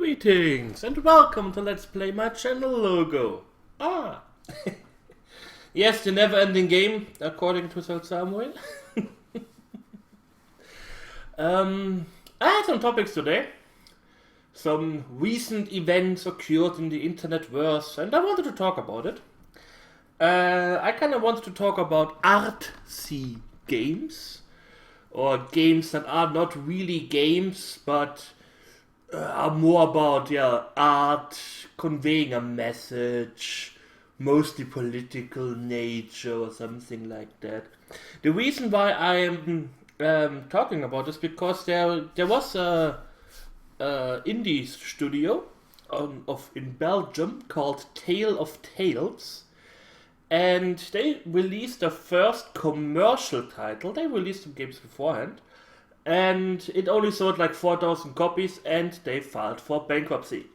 Greetings and welcome to Let's Play My Channel logo. Yes, the never-ending game, according to Sir Samuel. I had some topics today. Some recent events occurred in the internetverse and I wanted to talk about it. I kind of want to talk about artsy games. Or games that are not really games, but are more about art, conveying a message, mostly political nature or something like that. The reason why I am talking about this because there was a indie studio in Belgium called Tale of Tales. And they released the first commercial title. They released some games beforehand. And it only sold like 4,000 copies and they filed for bankruptcy.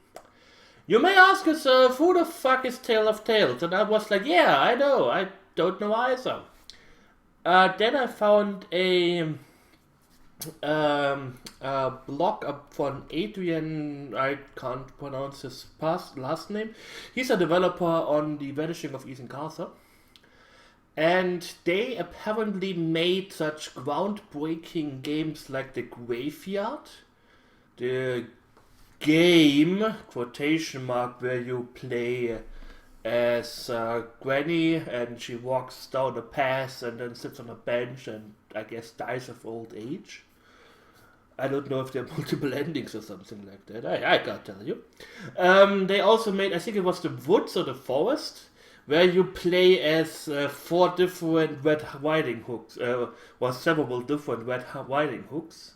You may ask us, who the fuck is Tale of Tales? And I was like, yeah, I know. I don't know either. Then I found a blog up from Adrian, I can't pronounce his last name. He's a developer on The Vanishing of Ethan Carter. And they apparently made such groundbreaking games like The Graveyard, the game, quotation mark, where you play as Granny and she walks down a path and then sits on a bench and I guess dies of old age. I don't know if there are multiple endings or something like that. I can't tell you. They also made, I think it was The Woods or The Forest, where you play as 4 different Red Riding Hoods, or several different Red Riding Hoods.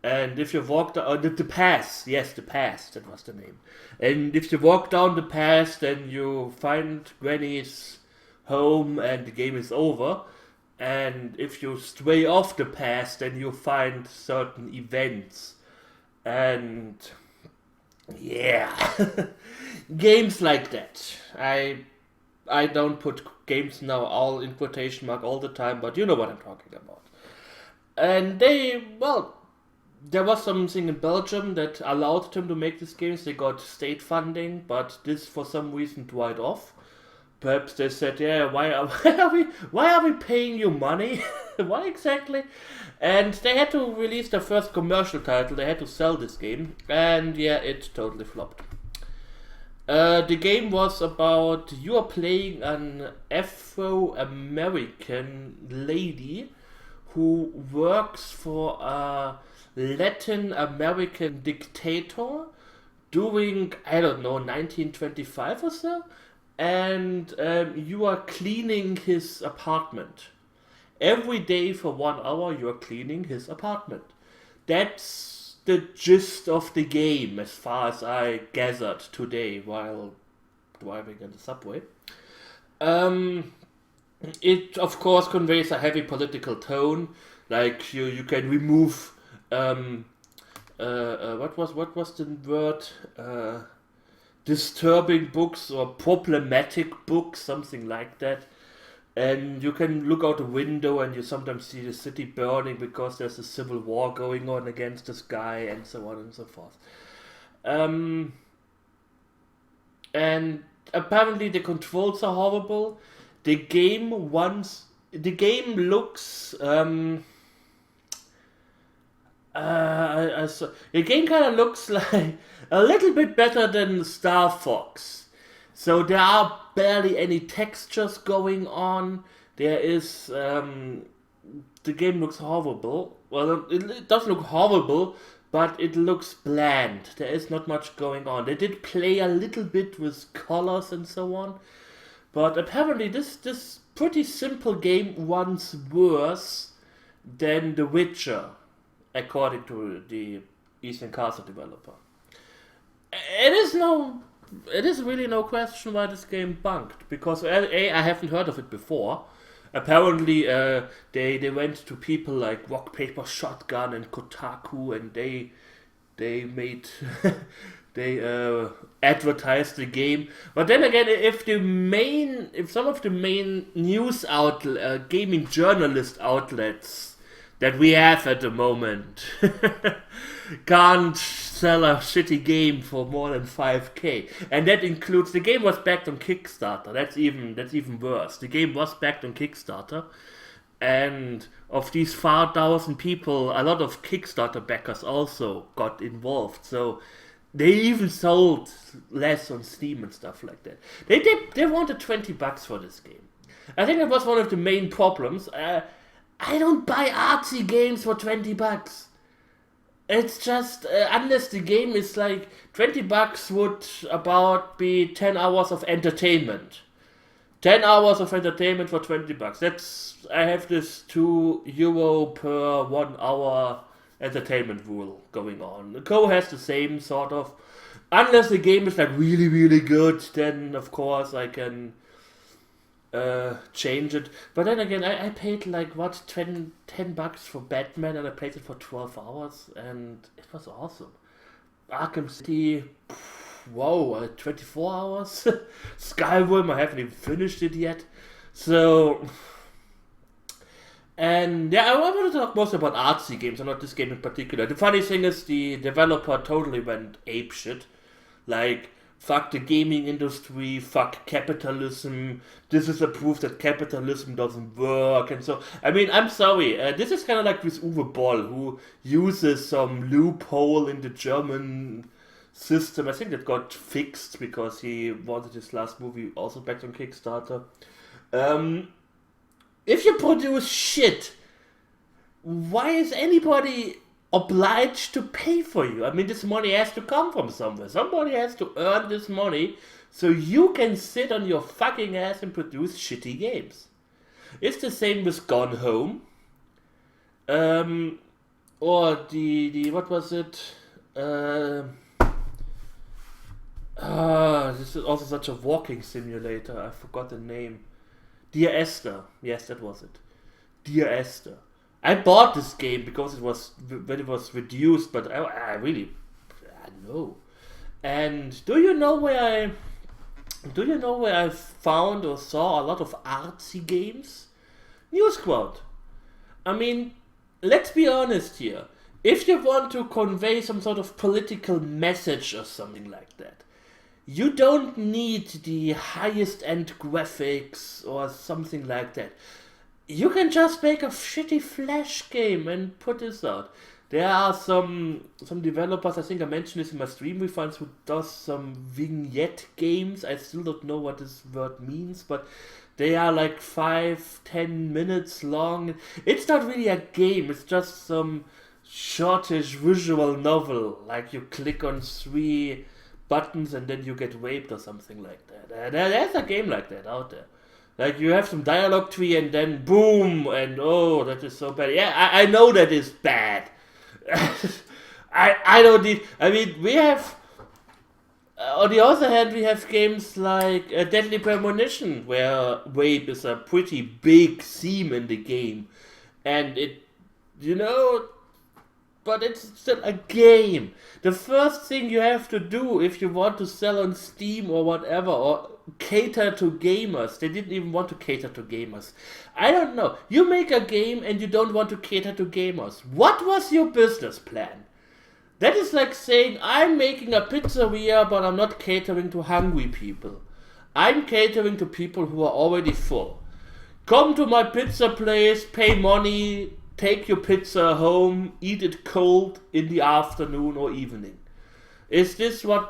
And if you walk down the path, yes, the path, that was the name. And if you walk down the path, then you find Granny's home and the game is over. And if you stray off the path, then you find certain events. And yeah, games like that. I don't put games now all in quotation mark all the time, but you know what I'm talking about. And there was something in Belgium that allowed them to make these games. They got state funding, but this for some reason dried off. Perhaps they said, yeah, why are we paying you money? Why exactly? And they had to release their first commercial title. They had to sell this game, and yeah, it totally flopped. The game was about you are playing an Afro-American lady who works for a Latin American dictator during, I don't know, 1925 or so. And you are cleaning his apartment. Every day for 1 hour you are cleaning his apartment. That's the gist of the game as far as I gathered today while driving in the subway. It of course conveys a heavy political tone. Like you can remove what was the word? Disturbing books or problematic books, something like that. And you can look out the window and you sometimes see the city burning because there's a civil war going on against this guy and so on and so forth. And apparently the controls are horrible. The game looks the game kind of looks like a little bit better than Star Fox. So there are barely any textures going on. There is the game looks horrible. Well, it doesn't look horrible, but it looks bland. There is not much going on. They did play a little bit with colors and so on, but apparently this pretty simple game runs worse than The Witcher, according to the Ethan Carter developer. It is really no question why this game bunked, because I haven't heard of it before. Apparently they went to people like Rock Paper Shotgun and Kotaku and they made they advertised the game. But then again, if some of the main news gaming journalist outlets that we have at the moment can't sell a shitty game for more than 5K, and that includes the game was backed on Kickstarter. That's even worse. The game was backed on Kickstarter, and of these 4,000 people, a lot of Kickstarter backers also got involved. So they even sold less on Steam and stuff like that. They wanted $20 for this game. I think that was one of the main problems. I don't buy Artsy Games for $20. It's just, unless the game is like, $20 would about be 10 hours of entertainment. 10 hours of entertainment for $20. I have this €2 per 1 hour entertainment rule going on. The Go has the same sort of, unless the game is like really, really good, then of course I can change it. But then again, I paid like $10 for Batman, and I played it for 12 hours, and it was awesome. Arkham City, wow, 24 hours. Skyrim, I haven't even finished it yet. So, and yeah, I want to talk mostly about Artsy Games, and not this game in particular. The funny thing is, the developer totally went apeshit. Like, fuck the gaming industry, fuck capitalism, this is a proof that capitalism doesn't work, and so, I mean, I'm sorry, this is kind of like with Uwe Boll, who uses some loophole in the German system. I think that got fixed because he wanted his last movie also back on Kickstarter. If you produce shit, why is anybody obliged to pay for you? I mean, this money has to come from somewhere. Somebody has to earn this money so you can sit on your fucking ass and produce shitty games. It's the same with Gone Home. Or the what was it? This is also such a walking simulator. I forgot the name. Dear Esther. Yes, that was it. Dear Esther. I bought this game because it was when it was reduced, but I know. And do you know where I found or saw a lot of Artsy Games? Newsquote. I mean, let's be honest here. If you want to convey some sort of political message or something like that, you don't need the highest end graphics or something like that. You can just make a shitty Flash game and put this out. There are some developers, I think I mentioned this in my stream with once, who does some vignette games. I still don't know what this word means, but they are like 5-10 minutes long. It's not really a game, it's just some shortish visual novel. Like you click on 3 buttons and then you get raped or something like that. There's a game like that out there. Like you have some dialogue tree and then boom, and oh, that is so bad. Yeah, I know that is bad. I don't need, I mean, we have, on the other hand, we have games like Deadly Premonition, where rape is a pretty big theme in the game. And it, but it's still a game. The first thing you have to do if you want to sell on Steam or whatever, or cater to gamers. They didn't even want to cater to gamers. I don't know. You make a game and you don't want to cater to gamers. What was your business plan? That is like saying, I'm making a pizzeria, but I'm not catering to hungry people. I'm catering to people who are already full. Come to my pizza place, pay money, take your pizza home, eat it cold in the afternoon or evening. Is this my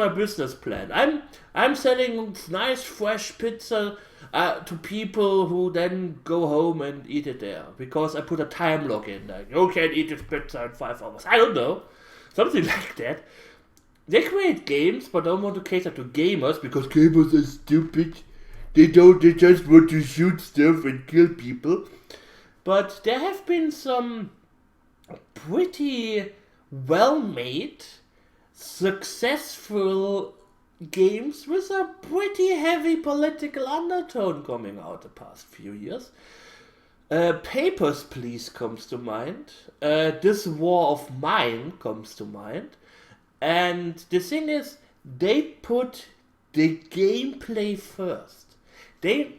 business plan? I'm selling nice fresh pizza to people who then go home and eat it there because I put a time lock in. Like, you can eat this pizza in 5 hours. I don't know, something like that. They create games but don't want to cater to gamers because gamers are stupid. They just want to shoot stuff and kill people. But there have been some pretty well-made, successful games with a pretty heavy political undertone coming out the past few years. Papers, Please comes to mind. This War of Mine comes to mind. And the thing is, they put the gameplay first. They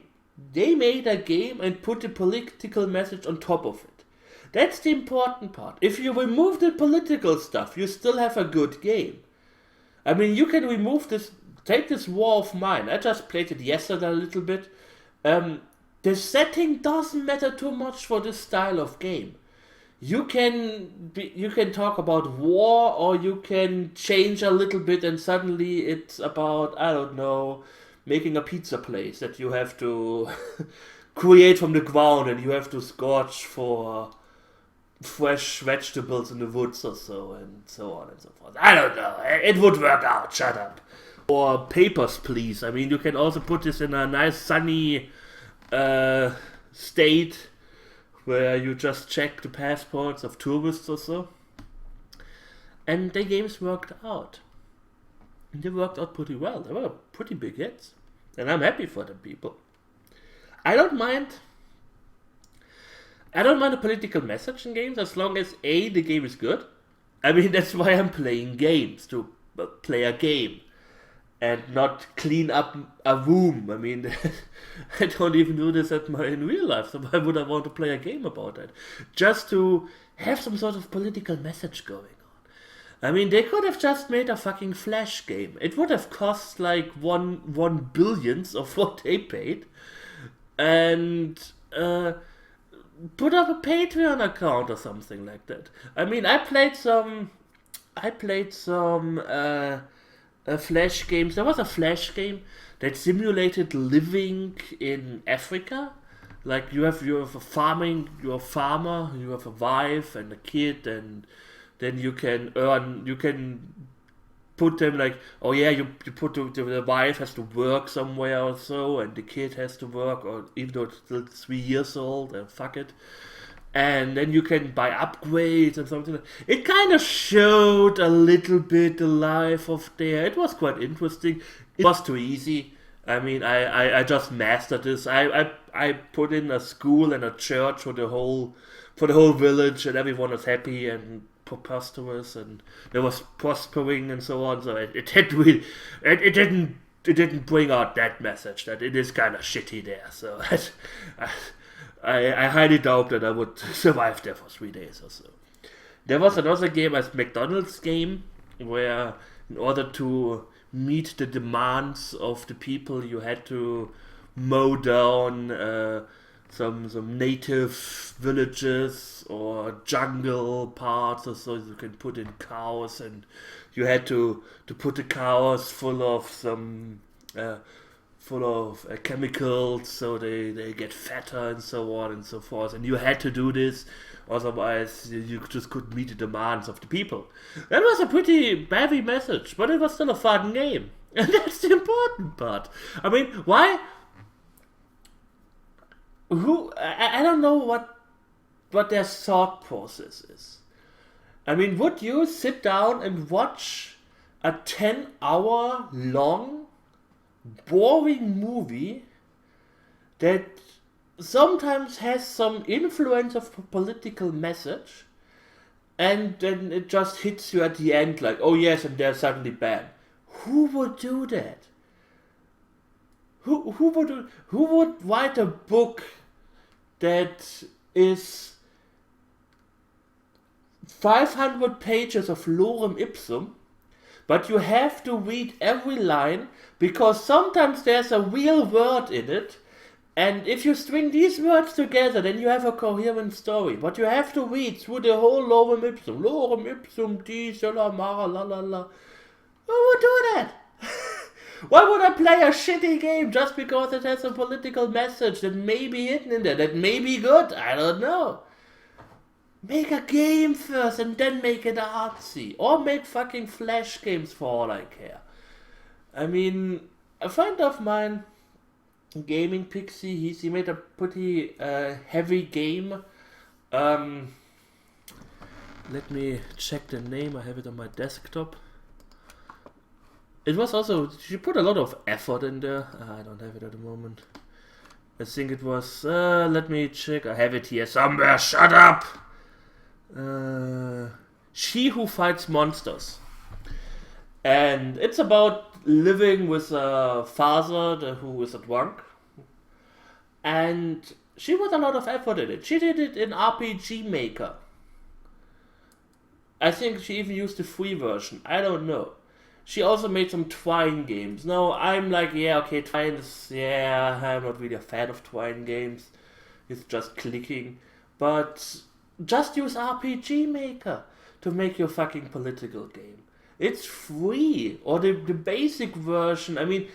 made a game and put the political message on top of it. That's the important part. If you remove the political stuff, you still have a good game. I mean, you can remove this, take this War of Mine. I just played it yesterday a little bit. The setting doesn't matter too much for this style of game. You can talk about war, or you can change a little bit, and suddenly it's about, I don't know, making a pizza place that you have to create from the ground, and you have to scorch for fresh vegetables in the woods or so, and so on and so forth. I don't know. It would work out. Shut up. Or Papers, Please. I mean, you can also put this in a nice sunny state where you just check the passports of tourists or so. And the games worked out. And they worked out pretty well. They were pretty big hits. And I'm happy for them people. I don't mind a political message in games as long as the game is good. I mean, that's why I'm playing games, to play a game and not clean up a room. I mean, I don't even do this in real life, so why would I want to play a game about that? Just to have some sort of political message going on. I mean, they could have just made a fucking Flash game. It would have cost like one billionth of what they paid. And put up a Patreon account or something like that. I mean, I played some Flash games. There was a Flash game that simulated living in Africa. Like you have you're a farmer, you have a wife and a kid, and then you can put them like, oh yeah, you put the wife has to work somewhere or so, and the kid has to work, or even though it's still 3 years old, and fuck it. And then you can buy upgrades and something. It kind of showed a little bit the life of there. It was quite interesting. It was too easy. I mean, I just mastered this. I put in a school and a church for the whole village, and everyone was happy and preposterous, and there was prospering and so on. So it didn't bring out that message that it is kind of shitty there. So I highly doubt that I would survive there for 3 days or so. There was another game, as McDonald's game, where in order to meet the demands of the people, you had to mow down some native villages or jungle parts or so. You can put in cows, and you had to put the cows full of chemicals so they get fatter and so on and so forth. And you had to do this, otherwise you just couldn't meet the demands of the people. That was a pretty heavy message, but it was still a fun game. And that's the important part. I mean, why? I don't know what their thought process is. I mean, would you sit down and watch a 10-hour long boring movie that sometimes has some influence of a political message, and then it just hits you at the end like, oh yes, and they're suddenly bad? Who would do that? Who would write a book that is 500 pages of lorem ipsum, but you have to read every line because sometimes there's a real word in it, and if you string these words together, then you have a coherent story. But you have to read through the whole lorem ipsum, di, sola, mara, la la la. Who would do that? Why would I play a shitty game just because it has a political message that may be hidden in there, that may be good? I don't know. Make a game first and then make it artsy. Or make fucking Flash games for all I care. I mean, a friend of mine, Gaming Pixie, he made a pretty heavy game. Let me check the name, I have it on my desktop. It was also, she put a lot of effort in there. I don't have it at the moment. I think it was, let me check, I have it here somewhere, shut up! She Who Fights Monsters. And it's about living with a father who is a drunk. And she put a lot of effort in it. She did it in RPG Maker. I think she even used the free version. I don't know. She also made some Twine games. Now, I'm like, yeah, okay, Twine is, yeah, I'm not really a fan of Twine games. It's just clicking. But just use RPG Maker to make your fucking political game. It's free. Or the basic version. I mean,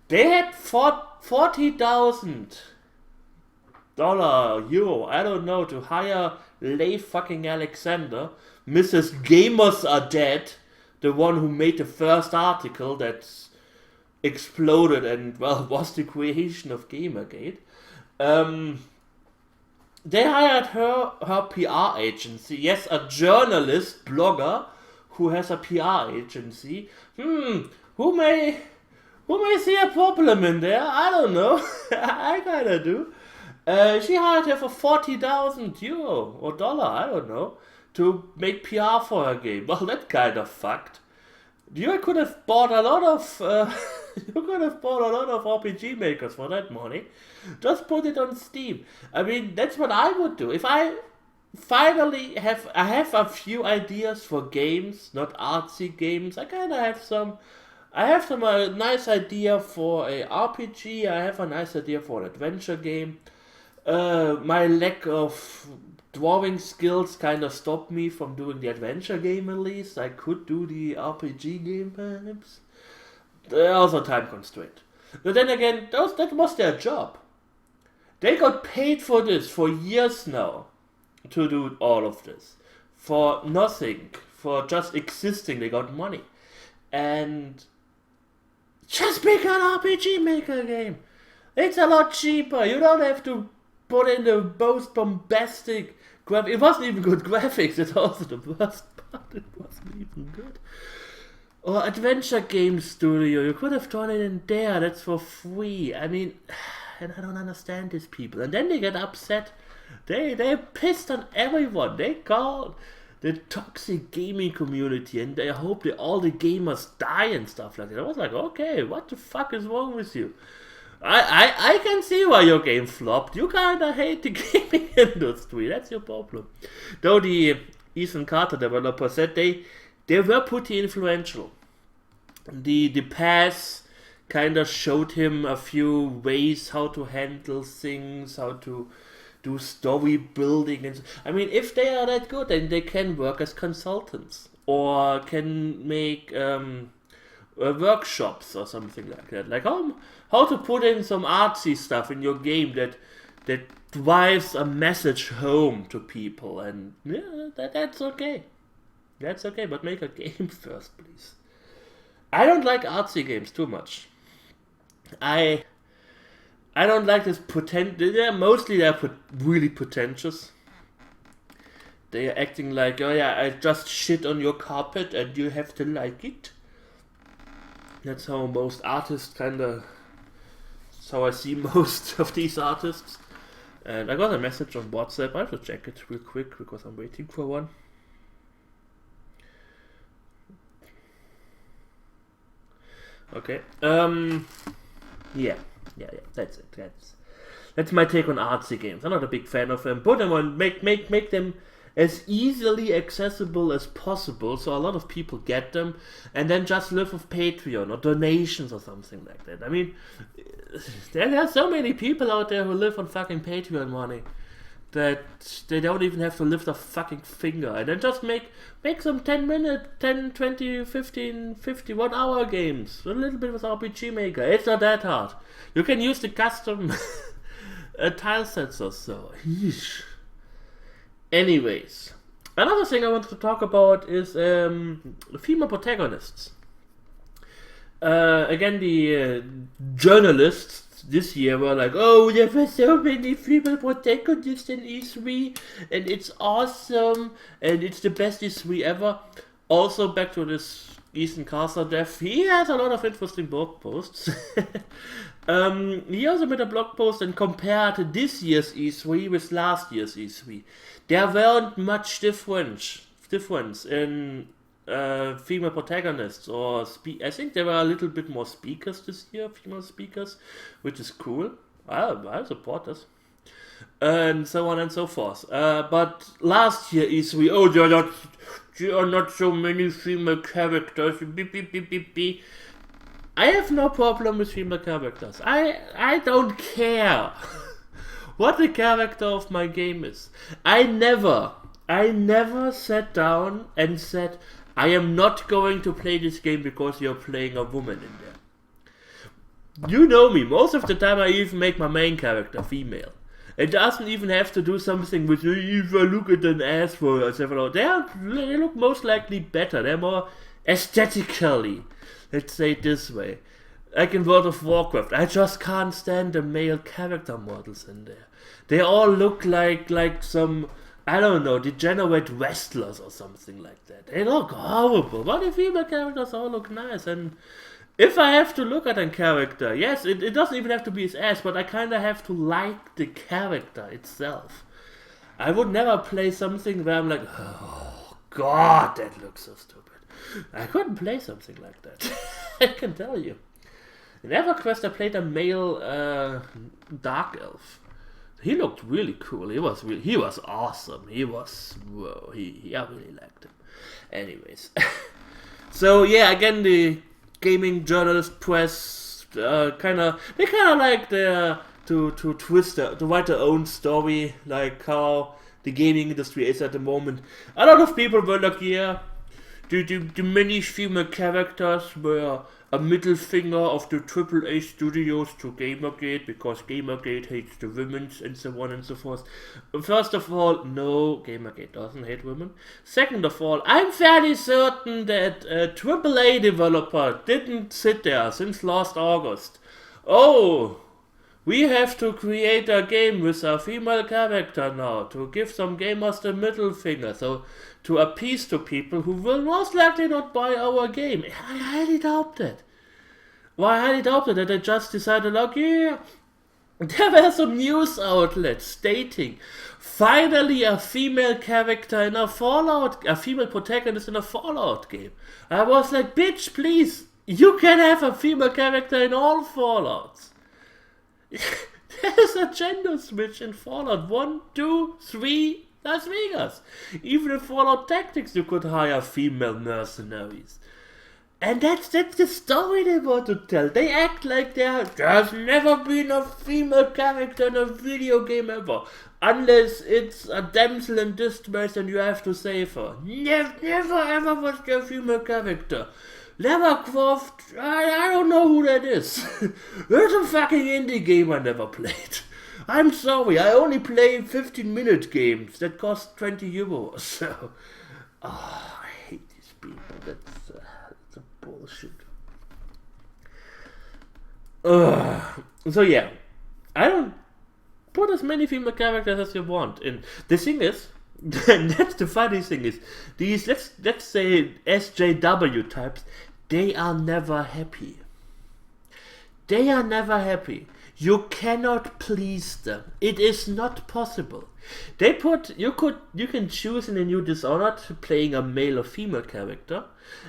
they had $40,000, euro, I don't know, to hire Leigh fucking Alexander. Mrs. Gamers Are Dead. The one who made the first article that exploded and, well, was the creation of Gamergate. They hired her PR agency. Yes, a journalist, blogger, who has a PR agency. Who may see a problem in there? I don't know. I kinda do. She hired her for €40,000 or dollar, I don't know, to make PR for her game. Well, that kind of fucked. You could have bought a lot of RPG makers for that money. Just put it on Steam. I mean, that's what I would do. If I finally have a few ideas for games, not artsy games. I kind of have some. I have a nice idea for a RPG. I have a nice idea for an adventure game. My lack of drawing skills kind of stopped me from doing the adventure game at least. I could do the RPG game perhaps. Also time constraint. But then again, that was their job. They got paid for this for years now. To do all of this. For nothing. For just existing, they got money. And just make an RPG Maker game. It's a lot cheaper. You don't have to put in the most bombastic graphics. It wasn't even good graphics. It's also the worst part. It wasn't even good. Or Adventure Game Studio. You could have done it in there. That's for free. I mean, and I don't understand these people. And then they get upset. They're pissed on everyone. They call the toxic gaming community and they hope that all the gamers die and stuff like that. I was like, okay, what the fuck is wrong with you? I can see why your game flopped. You kinda hate the gaming industry. That's your problem. Though the Ethan Carter developer said they were pretty influential. The pass kinda showed him a few ways how to handle things, how to do story building. And I mean, if they are that good, then they can work as consultants or can make workshops or something like that. Like how to put in some artsy stuff in your game that drives a message home to people. And yeah, that's okay. That's okay, but make a game first, please. I don't like artsy games too much. I don't like this they're really pretentious. They are acting like, oh yeah, I just shit on your carpet and you have to like it. That's how most artists that's how I see most of these artists. And I got a message on WhatsApp. I have to check it real quick because I'm waiting for one. Okay. Yeah, that's it. That's my take on artsy games. I'm not a big fan of them. Put them on, make them as easily accessible as possible, so a lot of people get them, and then just live with Patreon or donations or something like that. I mean, there are so many people out there who live on fucking Patreon money that they don't even have to lift a fucking finger, and then just make some 10-minute, 10, 20, 15, 50, 1 hour games. A little bit with RPG Maker. It's not that hard. You can use the custom tile sets or so. Yeesh. Anyways, another thing I wanted to talk about is female protagonists. Again, the journalists this year were like, oh, there were so many female protagonists in E3, and it's awesome, and it's the best E3 ever. Also, back to this Ethan Carter death, he has a lot of interesting blog posts. He also made a blog post and compared this year's E3 with last year's E3. There weren't much difference in female protagonists or I think there were a little bit more speakers this year, female speakers, which is cool. I support this. And so on and so forth. But last year E3, there are not so many female characters. Beep, beep, beep, beep, beep. I have no problem with female characters. I don't care what the character of my game is. I never sat down and said, I am not going to play this game because you're playing a woman in there. You know me, most of the time I even make my main character female. It doesn't even have to do something with, if I look at an ass for etc. They look most likely better. They're more aesthetically, let's say it this way. Like in World of Warcraft, I just can't stand the male character models in there. They all look like some, I don't know, degenerate wrestlers or something like that. They look horrible, but the female characters all look nice. And if I have to look at a character, yes, it doesn't even have to be his ass, but I kind of have to like the character itself. I would never play something where I'm like, oh god, that looks so stupid. I couldn't play something like that. I can tell you. In EverQuest I played a male dark elf. He looked really cool. He was awesome. I really liked him. Anyways. So yeah, again the gaming journalist press they kind of like to write their own story, like how the gaming industry is at the moment. A lot of people were like, yeah, the many female characters were a middle finger of the AAA studios to Gamergate because Gamergate hates the women and so on and so forth. First of all, no, Gamergate doesn't hate women. Second of all, I'm fairly certain that a AAA developer didn't sit there since last August. Oh, we have to create a game with a female character now to give some gamers the middle finger, so to appease to people who will most likely not buy our game. I highly doubt that. Well, I highly doubt that they just decided, like, yeah, there were some news outlets stating, finally a female character in a female protagonist in a Fallout game. I was like, bitch, please, you can have a female character in all Fallouts. There's a gender switch in Fallout 1, 2, 3, Las Vegas. Even in Fallout Tactics you could hire female mercenaries. And that's the story they want to tell. They act like there's never been a female character in a video game ever. Unless it's a damsel in distress and you have to save her. Never ever was there a female character. Lara Croft, I don't know who that is. There's a fucking indie game I never played. I'm sorry, I only play 15-minute games that cost 20 euros. So, I hate these people. That's a bullshit. So yeah, I don't put as many female characters as you want. And the thing is, and that's the funny thing is, these let's say SJW types, they are never happy. They are never happy. You cannot please them. It is not possible. You can choose in a new Dishonored playing a male or female character,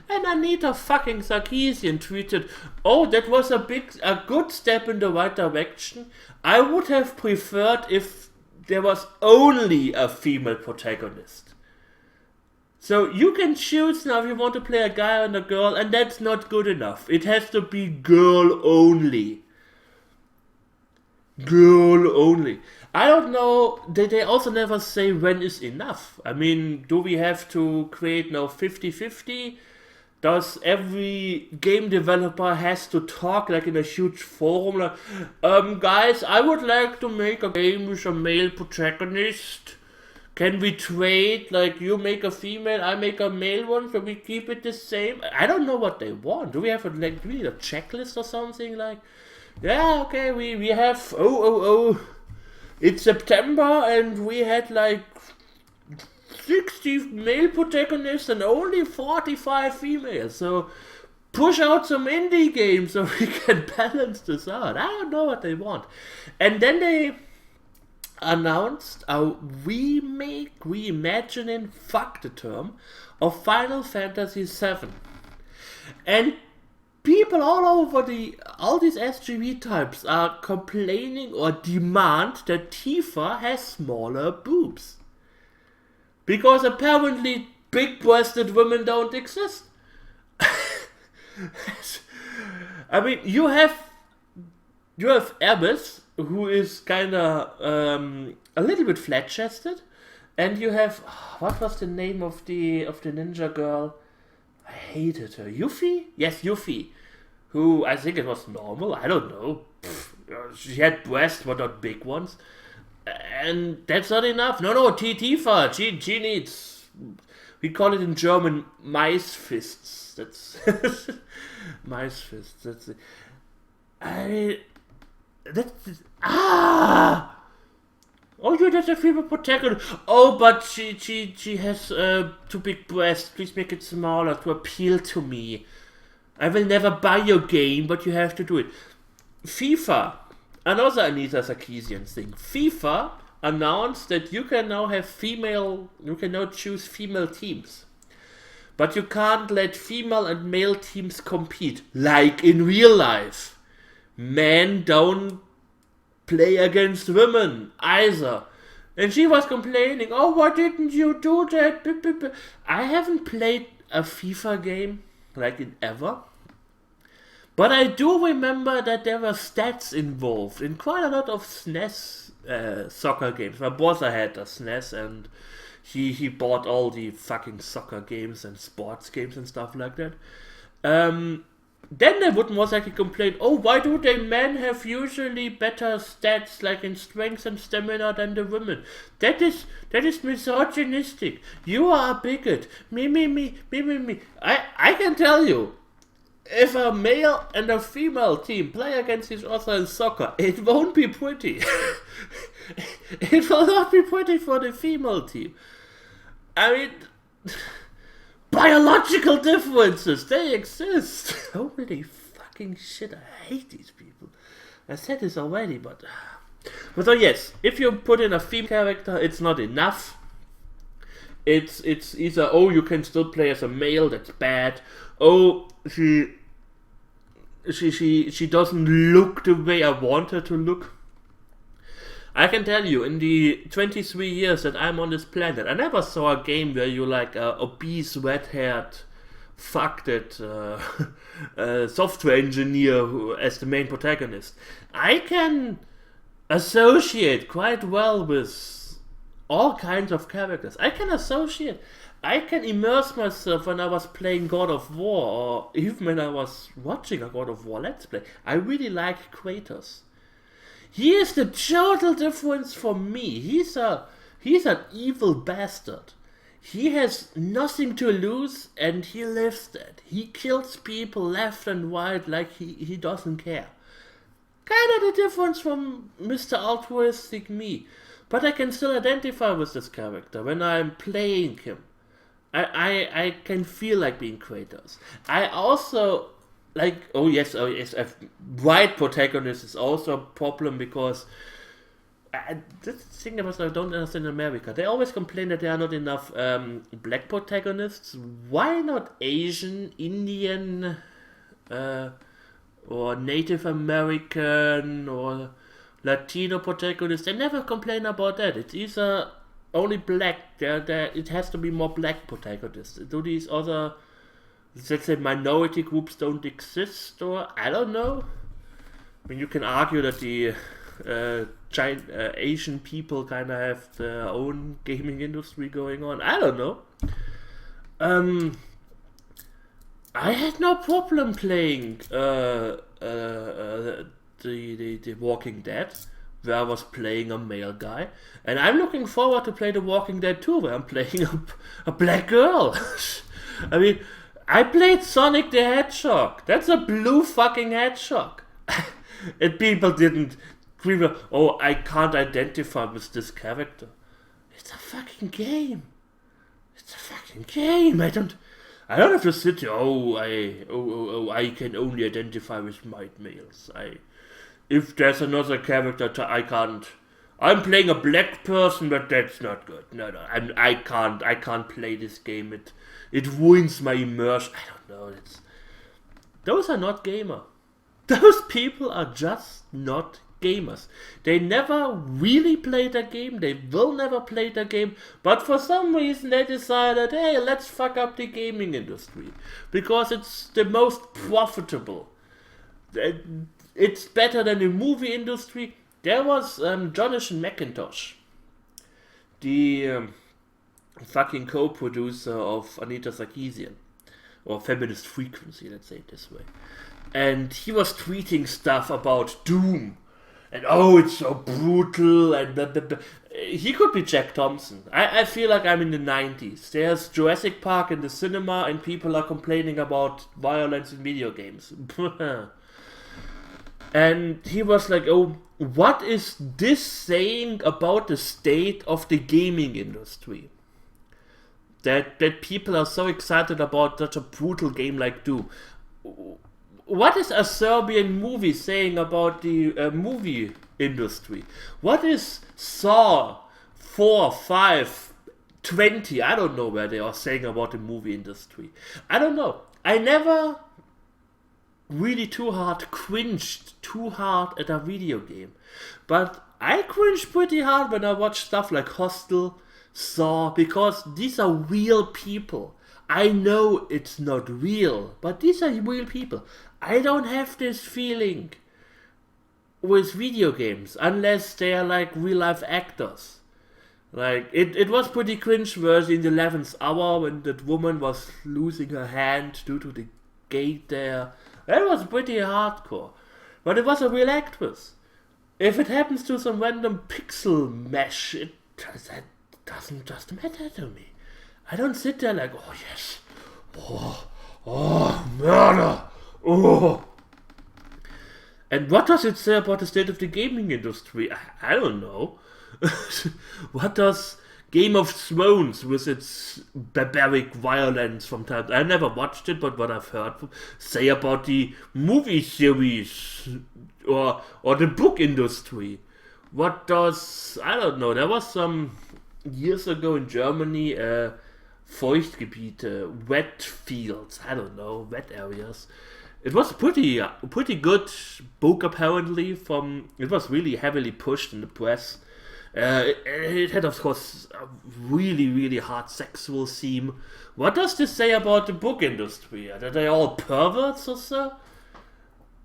and Anita fucking Sarkeesian tweeted, "Oh, that was a good step in the right direction. I would have preferred if there was only a female protagonist." So you can choose now if you want to play a guy and a girl, and that's not good enough. It has to be girl only. Girl only. I don't know, they also never say when is enough. I mean, do we have to create now 50-50? Does every game developer has to talk like in a huge forum like, guys, I would like to make a game with a male protagonist. Can we trade, like you make a female, I make a male one, so we keep it the same? I don't know what they want. Do we have do we need a checklist or something like? Yeah, okay, we have, it's September and we had like 60 male protagonists and only 45 females, so push out some indie games so we can balance this out. I don't know what they want. And then they announced a reimagining, fuck the term, of Final Fantasy VII. And people all over all these SGV types are complaining or demand that Tifa has smaller boobs. Because apparently big-breasted women don't exist. I mean, you have Abyss, who is kinda a little bit flat-chested, and you have, what was the name of the ninja girl? I hated her. Yuffie? Yes, Yuffie. Who, I think it was normal, I don't know. She had breasts, but not big ones. And that's not enough. No, Tifa, she needs, we call it in German, Maisfists. That's, Maisfists, that's it. Oh, you're just a female protagonist. Oh, but she has too big breasts. Please make it smaller to appeal to me. I will never buy your game, but you have to do it. FIFA, another Anita Sarkeesian thing. FIFA announced that you can now choose female teams. But you can't let female and male teams compete, like in real life. Men don't play against women either. And she was complaining, oh, why didn't you do that? I haven't played a FIFA game like in ever. But I do remember that there were stats involved in quite a lot of SNES soccer games. My brother had a SNES and he bought all the fucking soccer games and sports games and stuff like that. Then they would most likely complain, oh, why do the men have usually better stats like in strength and stamina than the women? That is misogynistic. You are a bigot. Me. I can tell you, if a male and a female team play against each other in soccer, it won't be pretty. It will not be pretty for the female team. I mean, biological differences, they exist. Holy fucking shit, I hate these people. I said this already, but so yes, if you put in a female character, it's not enough. It's either, oh, you can still play as a male, that's bad. Oh, she doesn't look the way I want her to look. I can tell you, in the 23 years that I'm on this planet, I never saw a game where you like a obese, red-haired fuck that software engineer as the main protagonist. I can associate quite well with all kinds of characters. I can immerse myself when I was playing God of War, or even when I was watching a God of War Let's Play. I really like Kratos. He is the total difference for me. He's an evil bastard. He has nothing to lose and he lives that. He kills people left and right like he doesn't care. Kind of the difference from Mr. Altruistic me. But I can still identify with this character when I'm playing him. I can feel like being Kratos. I also like, oh yes, a white protagonist is also a problem because this thing that I don't understand in America. They always complain that there are not enough black protagonists. Why not Asian, Indian, or Native American, or Latino protagonists? They never complain about that. It's either only black. It has to be more black protagonists. Do these other, let's say, minority groups don't exist, or I don't know. I mean, you can argue that the Asian people kind of have their own gaming industry going on. I don't know. I had no problem playing the Walking Dead, where I was playing a male guy, and I'm looking forward to play The Walking Dead 2, where I'm playing a black girl. I mean, I played Sonic the Hedgehog. That's a blue fucking hedgehog. And people didn't scream, oh, I can't identify with this character. It's a fucking game. It's a fucking game. I don't have to sit here, I can only identify with white males. If there's another character, I can't. I'm playing a black person, but that's not good. No, I can't play this game. It ruins my immersion. I don't know. those are not gamers. Those people are just not gamers. They never really played a game, they will never play the game, but for some reason they decided, hey, let's fuck up the gaming industry. Because it's the most profitable. It's better than the movie industry. There was Jonathan McIntosh, the fucking co-producer of Anita Sarkeesian, or Feminist Frequency, let's say it this way. And he was tweeting stuff about Doom. And oh, it's so brutal, and blah, blah, blah. He could be Jack Thompson. I feel like I'm in the 90s. There's Jurassic Park in the cinema, and people are complaining about violence in video games. And he was like, oh, what is this saying about the state of the gaming industry? That people are so excited about such a brutal game like Doom. What is a Serbian movie saying about the movie industry? What is Saw 4, 5, 20? I don't know where they are saying about the movie industry. I don't know. I never really cringed too hard at a video game. But I cringed pretty hard when I watched stuff like Hostel, Saw, because these are real people. I know it's not real, but these are real people. I don't have this feeling with video games unless they are like real life actors. Like it was pretty cringe-worthy in the 11th hour when that woman was losing her hand due to the gate there. That was pretty hardcore. But it was a real actress. If it happens to some random pixel mesh, that doesn't just matter to me. I don't sit there like, oh yes, oh, murder, oh. And what does it say about the state of the gaming industry? I don't know. What does Game of Thrones with its barbaric violence from time? I never watched it, but what I've heard say about the movie series or the book industry. What does, I don't know, there was some years ago in Germany, Feuchtgebiete, wet fields, I don't know, wet areas. It was pretty good book apparently. It was really heavily pushed in the press. It had of course a really, really hard sexual theme. What does this say about the book industry? Are they all perverts or so?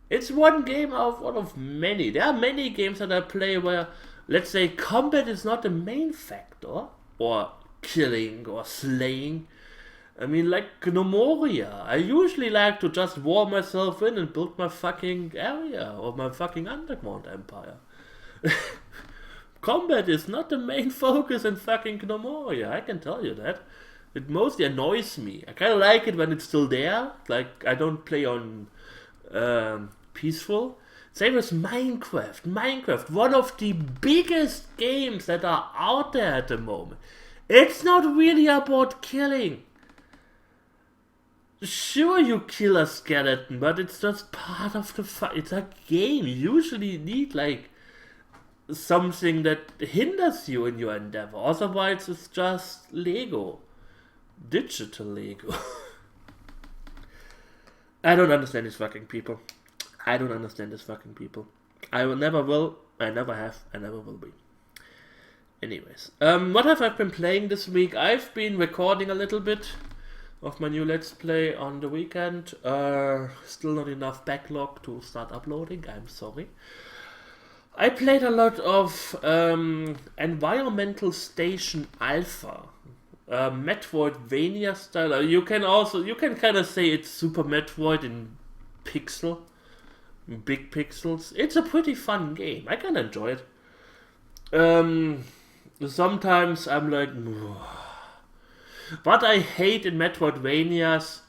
It's one game out of many. There are many games that I play where, let's say, combat is not the main factor, or killing or slaying. I mean, like Gnomoria. I usually like to just war myself in and build my fucking area or my fucking underground empire. Combat is not the main focus in fucking Gnomoria, I can tell you that. It mostly annoys me. I kind of like it when it's still there. Like, I don't play on peaceful. Same as Minecraft. Minecraft, one of the biggest games that are out there at the moment. It's not really about killing. Sure, you kill a skeleton, but it's just part of the fight. It's a game. You usually need, like, something that hinders you in your endeavor. Otherwise, it's just Lego. Digital Lego. I don't understand these fucking people. I don't understand these fucking people. I never will. I never have. I never will be. Anyways. What have I been playing this week? I've been recording a little bit of my new Let's Play on the weekend. Still not enough backlog to start uploading. I'm sorry. I played a lot of Environmental Station Alpha. Metroidvania style. You can kind of say it's Super Metroid in big pixels. It's a pretty fun game. I can enjoy it. Sometimes I'm like, what I hate in Metroidvanias,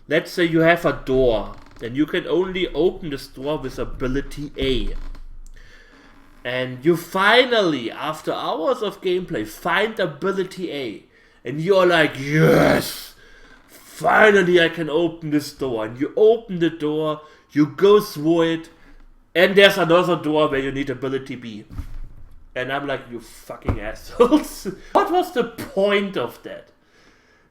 let's say you have a door, and you can only open this door with ability A. And you finally, after hours of gameplay, find ability A. And you're like, yes! Finally I can open this door. And you open the door, you go through it, and there's another door where you need ability B. And I'm like, you fucking assholes. What was the point of that?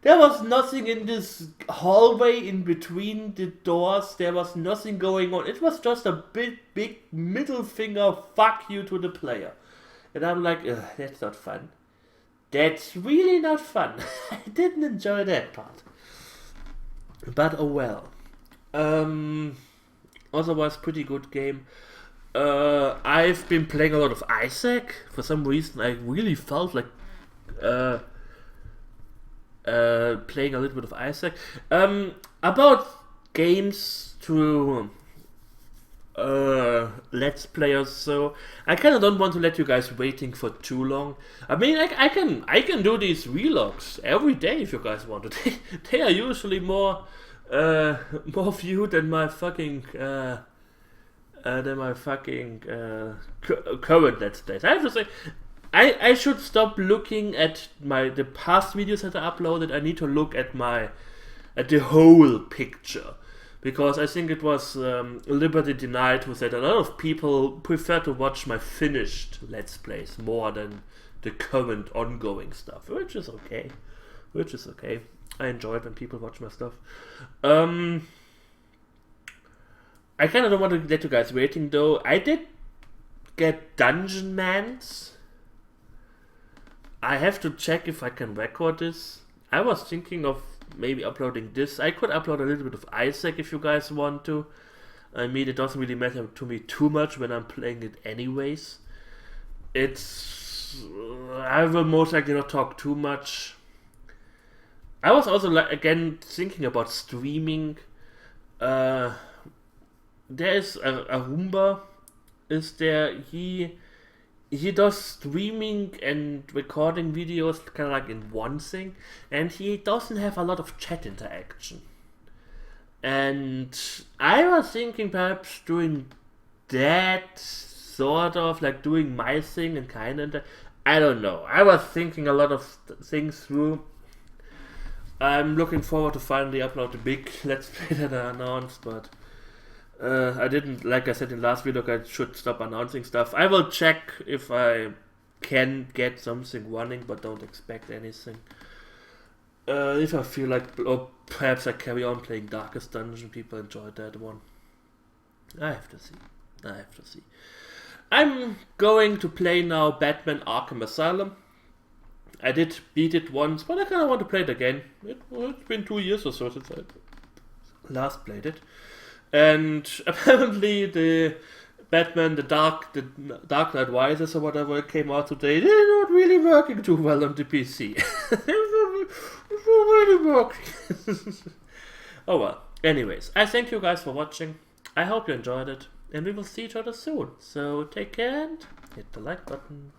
There was nothing in this hallway in between the doors. There was nothing going on. It was just a big middle finger fuck you to the player. And I'm like, that's not fun. That's really not fun. I didn't enjoy that part. But oh well. Otherwise, pretty good game. I've been playing a lot of Isaac. For some reason, I really felt like playing a little bit of Isaac. About games to Let's Players, so I kind of don't want to let you guys waiting for too long. I mean, I can do these vlogs every day if you guys want to. They are usually more viewed than my fucking current Let's Plays. I have to say, I should stop looking at the past videos that I uploaded. I need to look at the whole picture, because I think it was Liberty Denied who said a lot of people prefer to watch my finished Let's Plays more than the current ongoing stuff, which is okay. I enjoy it when people watch my stuff. I kind of don't want to let you guys waiting though. I did get Dungeon Mans. I have to check if I can record this. I was thinking of maybe uploading this. I could upload a little bit of Isaac if you guys want to. I mean, it doesn't really matter to me too much when I'm playing it anyways. I will most likely not talk too much. I was also again thinking about streaming. There is a Roomba. Is there? He does streaming and recording videos kind of like in one thing, and he doesn't have a lot of chat interaction. And I was thinking perhaps doing that, sort of like doing my thing and kind of. I don't know. I was thinking a lot of things through. I'm looking forward to finally upload the big Let's Play that I announced, but I didn't, like I said in the last video, I should stop announcing stuff. I will check if I can get something running, but don't expect anything. If I feel like, or perhaps I carry on playing Darkest Dungeon, people enjoyed that one. I have to see. I'm going to play now Batman Arkham Asylum. I did beat it once, but I kind of want to play it again. It's been 2 years or so since I last played it. And apparently the Batman, the Dark Knight Rises or whatever came out today, they're not really working too well on the PC. It's not really working. Oh well. Anyways, I thank you guys for watching. I hope you enjoyed it. And we will see each other soon. So take care and hit the like button.